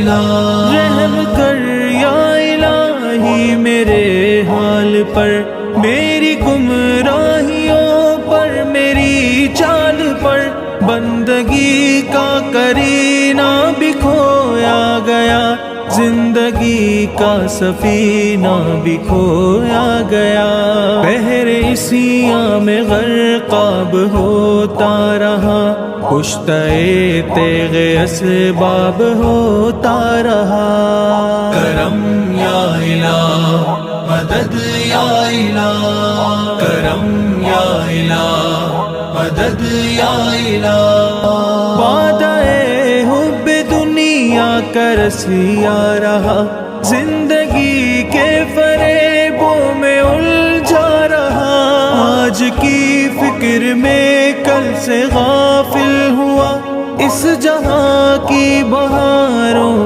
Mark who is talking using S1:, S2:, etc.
S1: رحم کر یا الہی میرے حال پر، میری گمراہیوں پر، میری چال پر، بندگی کا کرینہ بھی کھویا گیا، زندگی کا سفینہ بھی کھویا گیا، بحر اسیاں میں غرقاب ہوتا رہا، کشتہ تیغ اسباب ہوتا رہا۔ کرم یا الہ، مدد یا الہ، کرم یا الہ، مدد یا الہ۔ وعدہ حب دنیا کا رسیا رہا، زندگی کے فریبوں میں الجھا رہا، آج کی فکر میں کل سے غافل ہوا، اس جہاں کی بہاروں